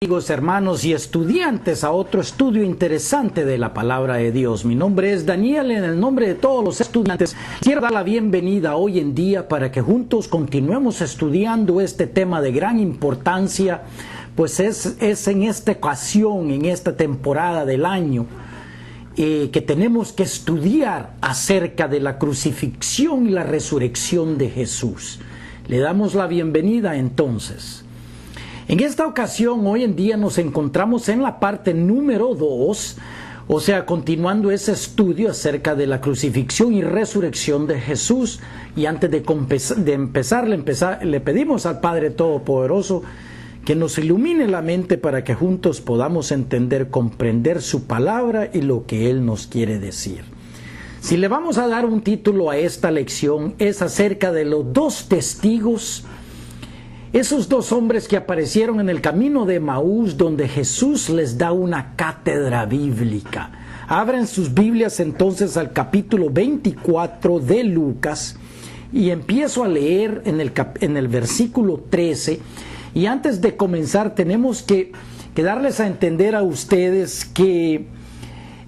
Amigos, hermanos y estudiantes a otro estudio interesante de la palabra de Dios. Mi nombre es Daniel. En el nombre de todos los estudiantes quiero dar la bienvenida hoy en día para que juntos continuemos estudiando este tema de gran importancia, pues es en esta ocasión, en esta temporada del año, que tenemos que estudiar acerca de la crucifixión y la resurrección de Jesús. Le damos la bienvenida entonces. En esta ocasión, hoy en día nos encontramos en la parte número 2, o sea, continuando ese estudio acerca de la crucifixión y resurrección de Jesús. Y antes de empezar, le pedimos al Padre Todopoderoso que nos ilumine la mente para que juntos podamos entender, comprender su palabra y lo que Él nos quiere decir. Si le vamos a dar un título a esta lección, es acerca de los dos testigos. Esos dos hombres que aparecieron en el camino de Emaús, donde Jesús les da una cátedra bíblica. Abran sus Biblias entonces al capítulo 24 de Lucas y empiezo a leer en el versículo 13. Y antes de comenzar tenemos que darles a entender a ustedes que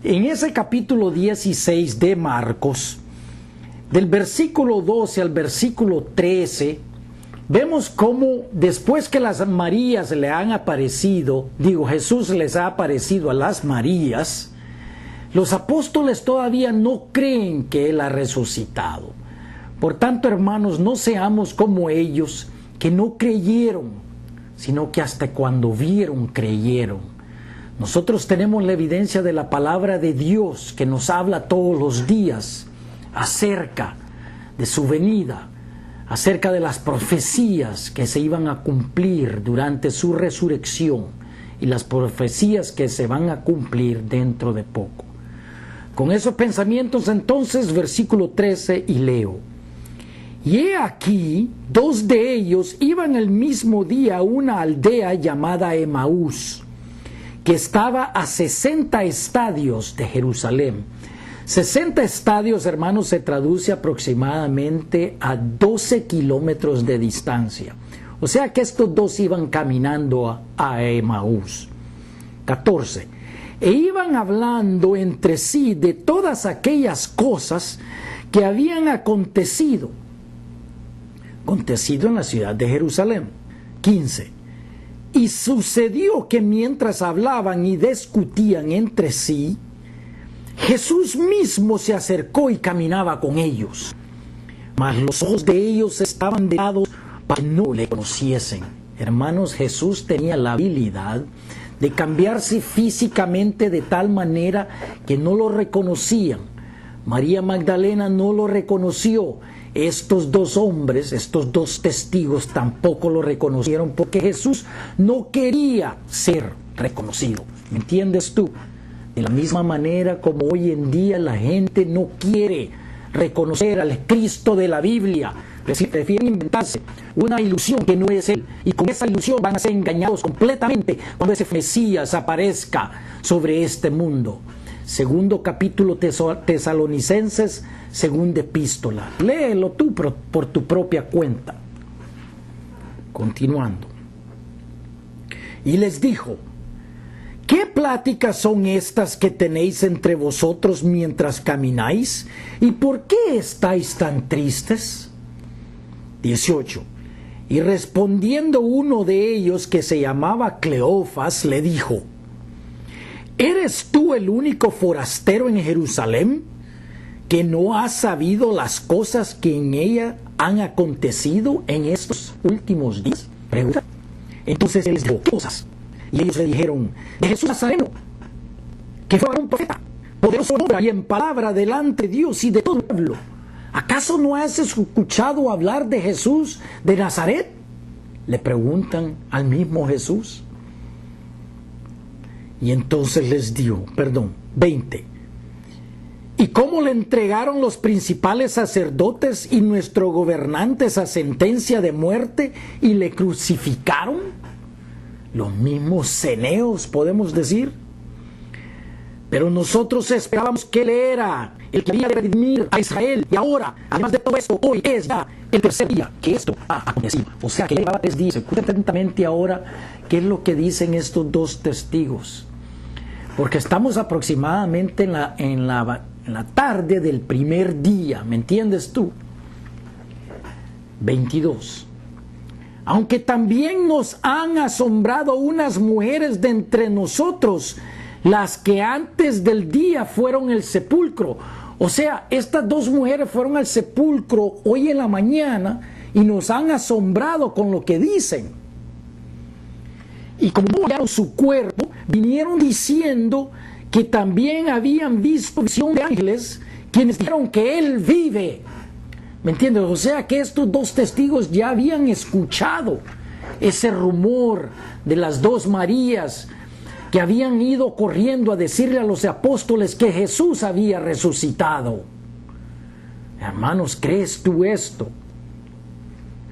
en ese capítulo 16 de Marcos, del versículo 12 al versículo 13, vemos cómo después que las Marías le han aparecido, Jesús les ha aparecido a las Marías, los apóstoles todavía no creen que Él ha resucitado. Por tanto, hermanos, no seamos como ellos que no creyeron, sino que hasta cuando vieron, creyeron. Nosotros tenemos la evidencia de la palabra de Dios que nos habla todos los días acerca de su venida, acerca de las profecías que se iban a cumplir durante su resurrección y las profecías que se van a cumplir dentro de poco. Con esos pensamientos entonces, versículo 13, y leo: Y he aquí, dos de ellos iban el mismo día a una aldea llamada Emaús, que estaba a 60 estadios de Jerusalén. 60 estadios, hermanos, se traduce aproximadamente a 12 kilómetros de distancia. O sea que estos dos iban caminando a Emaús. 14. E iban hablando entre sí de todas aquellas cosas que habían acontecido en la ciudad de Jerusalén. 15. Y sucedió que mientras hablaban y discutían entre sí, Jesús mismo se acercó y caminaba con ellos, mas los ojos de ellos estaban velados para que no le conociesen. Hermanos, Jesús tenía la habilidad de cambiarse físicamente de tal manera que no lo reconocían. María Magdalena no lo reconoció. Estos dos hombres, estos dos testigos tampoco lo reconocieron porque Jesús no quería ser reconocido. ¿Me entiendes tú? De la misma manera como hoy en día la gente no quiere reconocer al Cristo de la Biblia, prefieren inventarse una ilusión que no es Él, y con esa ilusión van a ser engañados completamente cuando ese Mesías aparezca sobre este mundo. Segundo capítulo Tesalonicenses, segunda epístola. Léelo tú por tu propia cuenta. Continuando. Y les dijo: ¿Qué pláticas son estas que tenéis entre vosotros mientras camináis? ¿Y por qué estáis tan tristes? 18. Y respondiendo uno de ellos, que se llamaba Cleofas, le dijo: ¿Eres tú el único forastero en Jerusalén que no has sabido las cosas que en ella han acontecido en estos últimos días? Pregunta. Entonces él les dijo: ¿qué cosas? Y ellos le dijeron: de Jesús Nazareno, que fue varón profeta, poderoso en obra y en palabra delante de Dios y de todo el pueblo. ¿Acaso no has escuchado hablar de Jesús de Nazaret? Le preguntan al mismo Jesús. Y entonces les dio, 20. ¿Y cómo le entregaron los principales sacerdotes y nuestros gobernantes a sentencia de muerte y le crucificaron? Los mismos ceneos, podemos decir. Pero nosotros esperábamos que Él era el que había de redimir a Israel. Y ahora, además de todo esto, hoy es ya el tercer día que esto ha acontecido. O sea que llevaba 3 días. Escuchen atentamente ahora qué es lo que dicen estos 2 testigos. Porque estamos aproximadamente en la tarde del primer día. ¿Me entiendes tú? 22. Aunque también nos han asombrado unas mujeres de entre nosotros, las que antes del día fueron al sepulcro. O sea, estas 2 mujeres fueron al sepulcro hoy en la mañana y nos han asombrado con lo que dicen. Y como no hallaron su cuerpo, vinieron diciendo que también habían visto visión de ángeles, quienes dijeron que él vive. ¿Me entiendes? O sea que estos 2 testigos ya habían escuchado ese rumor de las 2 Marías que habían ido corriendo a decirle a los apóstoles que Jesús había resucitado. Hermanos, ¿crees tú esto?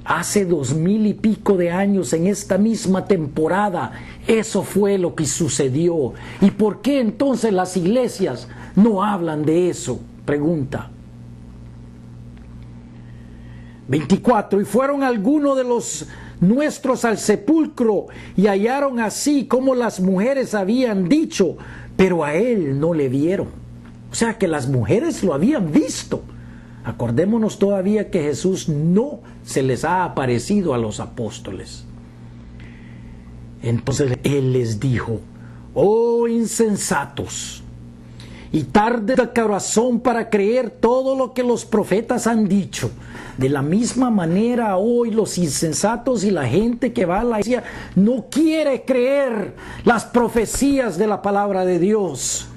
Hace 2000 y pico de años, en esta misma temporada, eso fue lo que sucedió. ¿Y por qué entonces las iglesias no hablan de eso? Pregunta. 24. Y fueron algunos de los nuestros al sepulcro y hallaron así como las mujeres habían dicho, pero a él no le vieron. O sea que las mujeres lo habían visto. Acordémonos todavía que Jesús no se les ha aparecido a los apóstoles. Entonces él les dijo: oh insensatos, y tarde de corazón para creer todo lo que los profetas han dicho. De la misma manera hoy los insensatos y la gente que va a la iglesia no quiere creer las profecías de la palabra de Dios.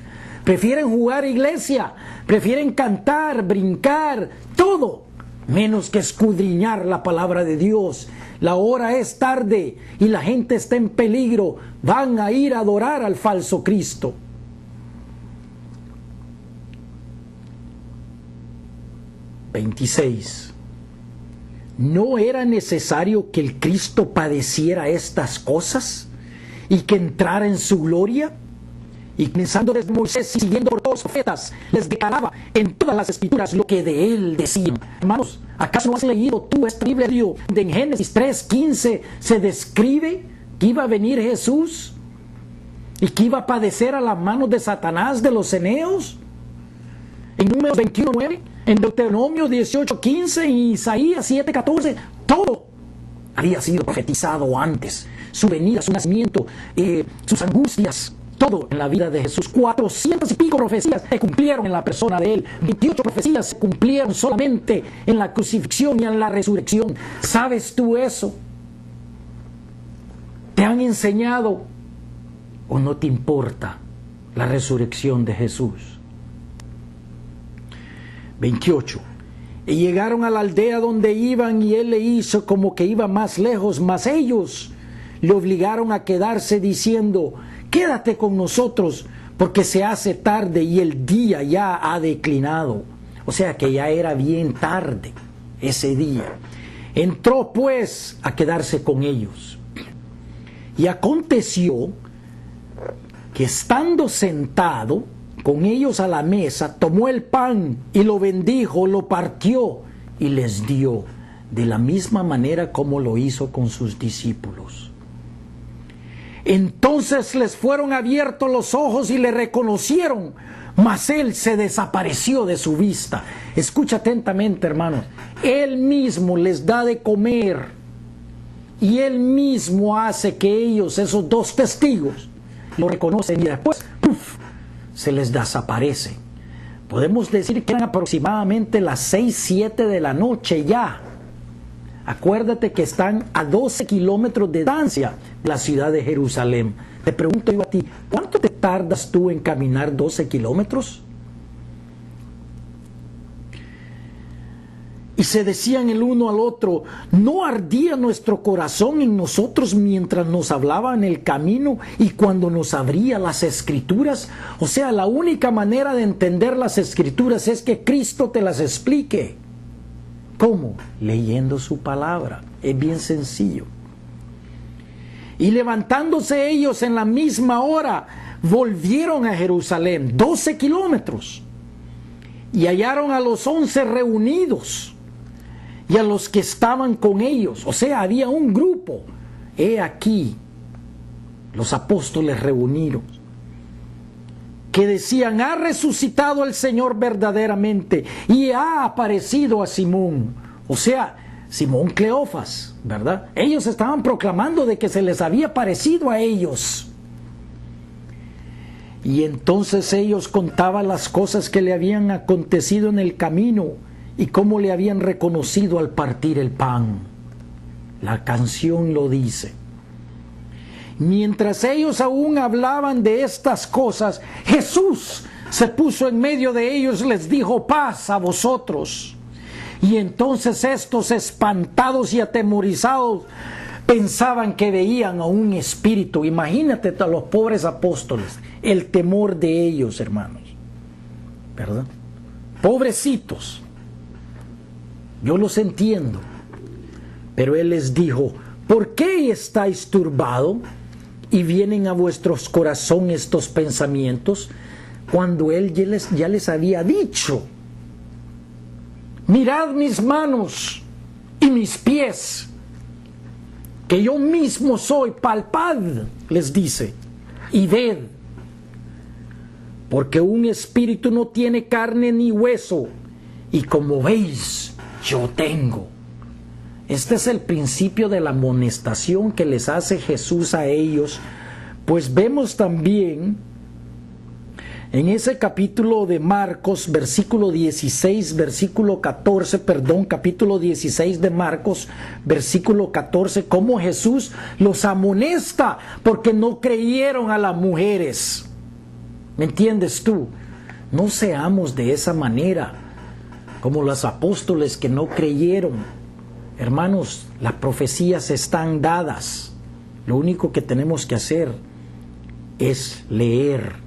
Prefieren jugar iglesia, prefieren cantar, brincar, todo, menos que escudriñar la palabra de Dios. La hora es tarde y la gente está en peligro. Van a ir a adorar al falso Cristo. ...26... ¿no era necesario que el Cristo padeciera estas cosas y que entrara en su gloria? Y comenzando desde Moisés y siguiendo por todos los profetas, les declaraba en todas las escrituras lo que de él decían. Hermanos, ¿acaso no has leído tú este libro de en Génesis 3:15 se describe que iba a venir Jesús y que iba a padecer a las manos de Satanás, de los eneos? En Números 21:9, en Deuteronomio 18:15 y Isaías 7:14, todo había sido profetizado antes. Su venida, su nacimiento, sus angustias, todo en la vida de Jesús. 400 y pico profecías se cumplieron en la persona de él. 28 profecías se cumplieron solamente en la crucifixión y en la resurrección. ¿Sabes tú eso? ¿Te han enseñado o no te importa la resurrección de Jesús? 28. Y llegaron a la aldea donde iban y él le hizo como que iba más lejos, mas ellos le obligaron a quedarse diciendo: quédate con nosotros porque se hace tarde y el día ya ha declinado. O sea que ya era bien tarde ese día. Entró pues a quedarse con ellos. Y aconteció que estando sentado con ellos a la mesa, tomó el pan y lo bendijo, lo partió y les dio, de la misma manera como lo hizo con sus discípulos. Entonces les fueron abiertos los ojos y le reconocieron, mas él se desapareció de su vista. Escucha atentamente, hermanos. Él mismo les da de comer y él mismo hace que ellos, esos 2 testigos, lo reconocen y después se les desaparece. Podemos decir que eran aproximadamente las 6, 7 de la noche ya. Acuérdate que están a 12 kilómetros de distancia de la ciudad de Jerusalén. Te pregunto yo a ti, ¿cuánto te tardas tú en caminar 12 kilómetros? Y se decían el uno al otro: ¿no ardía nuestro corazón en nosotros mientras nos hablaba en el camino y cuando nos abría las escrituras? O sea, la única manera de entender las escrituras es que Cristo te las explique. ¿Cómo? Leyendo su palabra. Es bien sencillo. Y levantándose ellos en la misma hora, volvieron a Jerusalén, 12 kilómetros, y hallaron a los 11 reunidos. y a los que estaban con ellos. O sea, había un grupo. He aquí los apóstoles reunidos, que decían: ha resucitado el Señor verdaderamente y ha aparecido a Simón. O sea, Simón Cleofas, ¿verdad? Ellos estaban proclamando de que se les había parecido a ellos. Y entonces ellos contaban las cosas que le habían acontecido en el camino y cómo le habían reconocido al partir el pan. La canción lo dice. Mientras ellos aún hablaban de estas cosas, Jesús se puso en medio de ellos y les dijo: paz a vosotros. Y entonces estos, espantados y atemorizados, pensaban que veían a un espíritu. Imagínate a los pobres apóstoles, el temor de ellos, hermanos, ¿verdad? Pobrecitos. Yo los entiendo. Pero Él les dijo: ¿por qué estáis turbados y vienen a vuestros corazones estos pensamientos? Cuando Él ya les había dicho: mirad mis manos y mis pies, que yo mismo soy, palpad, les dice, y ved. Porque un espíritu no tiene carne ni hueso, y como veis, yo tengo. Este es el principio de la amonestación que les hace Jesús a ellos, pues vemos también en ese capítulo de Marcos, capítulo 16 de Marcos, versículo 14, cómo Jesús los amonesta porque no creyeron a las mujeres. ¿Me entiendes tú? No seamos de esa manera, como los apóstoles que no creyeron. Hermanos, las profecías están dadas. Lo único que tenemos que hacer es leer.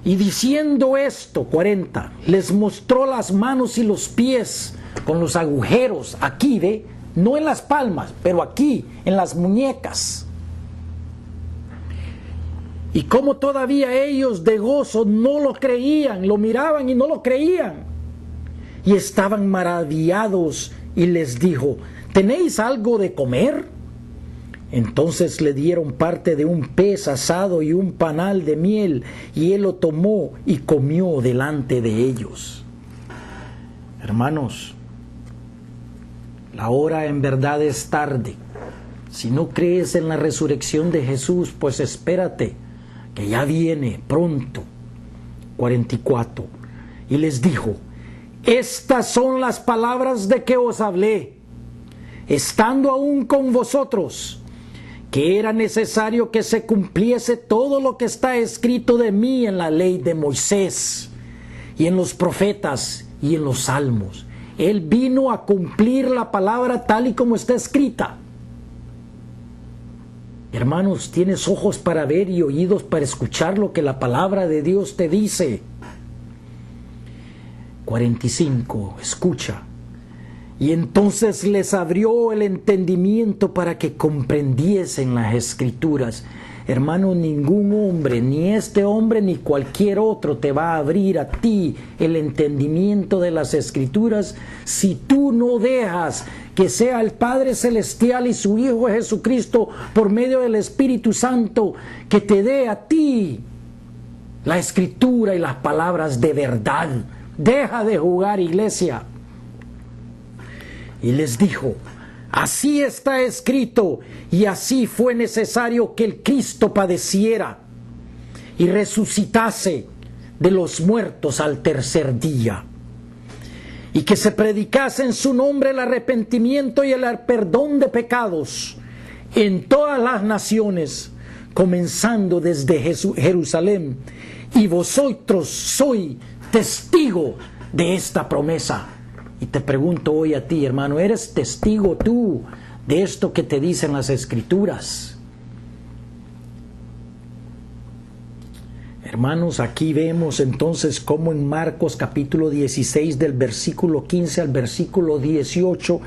Y diciendo esto, 40, les mostró las manos y los pies con los agujeros, aquí, ¿ve? No en las palmas, pero aquí, en las muñecas. Y como todavía ellos de gozo no lo creían, lo miraban y no lo creían. Y estaban maravillados y les dijo: ¿tenéis algo de comer? Entonces le dieron parte de un pez asado y un panal de miel, y él lo tomó y comió delante de ellos. Hermanos, la hora en verdad es tarde. Si no crees en la resurrección de Jesús, pues espérate, que ya viene pronto. 44. Y les dijo: estas son las palabras de que os hablé, estando aún con vosotros, que era necesario que se cumpliese todo lo que está escrito de mí en la ley de Moisés, y en los profetas, y en los salmos. Él vino a cumplir la palabra tal y como está escrita. Hermanos, tienes ojos para ver y oídos para escuchar lo que la palabra de Dios te dice. 45, escucha. Y entonces les abrió el entendimiento para que comprendiesen las Escrituras. Hermano, ningún hombre, ni este hombre, ni cualquier otro te va a abrir a ti el entendimiento de las Escrituras si tú no dejas que sea el Padre Celestial y su Hijo Jesucristo por medio del Espíritu Santo que te dé a ti la Escritura y las palabras de verdad. Deja de jugar, iglesia. Y les dijo: así está escrito, y así fue necesario que el Cristo padeciera y resucitase de los muertos al tercer día, y que se predicase en su nombre el arrepentimiento y el perdón de pecados en todas las naciones, comenzando desde Jerusalén. Y vosotros sois testigo de esta promesa. Y te pregunto hoy a ti, hermano, ¿eres testigo tú de esto que te dicen las Escrituras? Hermanos, aquí vemos entonces cómo en Marcos capítulo 16 del versículo 15 al versículo 18,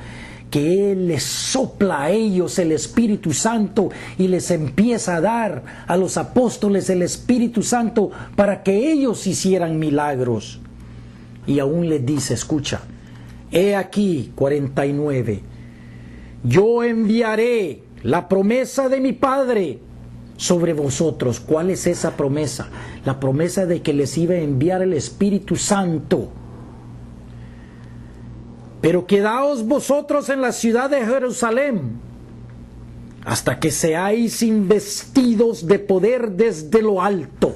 que Él les sopla a ellos el Espíritu Santo y les empieza a dar a los apóstoles el Espíritu Santo para que ellos hicieran milagros. y aún les dice, escucha, he aquí, 49, yo enviaré la promesa de mi Padre sobre vosotros. ¿Cuál es esa promesa? La promesa de que les iba a enviar el Espíritu Santo. Pero quedaos vosotros en la ciudad de Jerusalén hasta que seáis investidos de poder desde lo alto.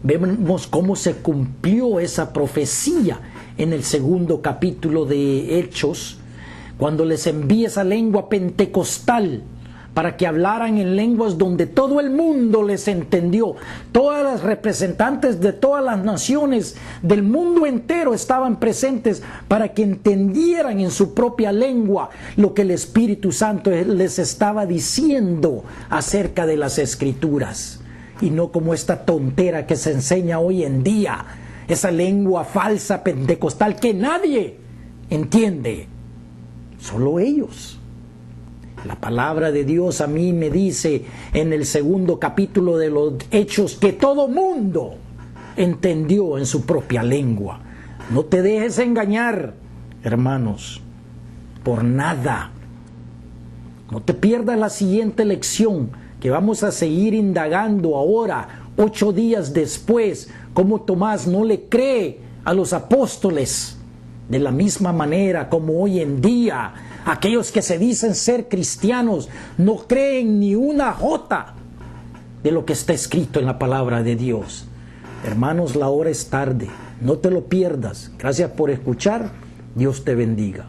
Vemos cómo se cumplió esa profecía en el segundo capítulo de Hechos, cuando les envía esa lengua pentecostal para que hablaran en lenguas donde todo el mundo les entendió. Todas las representantes de todas las naciones del mundo entero estaban presentes para que entendieran en su propia lengua lo que el Espíritu Santo les estaba diciendo acerca de las Escrituras. Y no como esta tontera que se enseña hoy en día, esa lengua falsa pentecostal que nadie entiende, solo ellos. La palabra de Dios a mí me dice en el segundo capítulo de los Hechos que todo mundo entendió en su propia lengua. No te dejes engañar, hermanos, por nada. No te pierdas la siguiente lección que vamos a seguir indagando ahora, 8 días después, cómo Tomás no le cree a los apóstoles de la misma manera como hoy en día aquellos que se dicen ser cristianos no creen ni una jota de lo que está escrito en la palabra de Dios. Hermanos, la hora es tarde, no te lo pierdas. Gracias por escuchar, Dios te bendiga.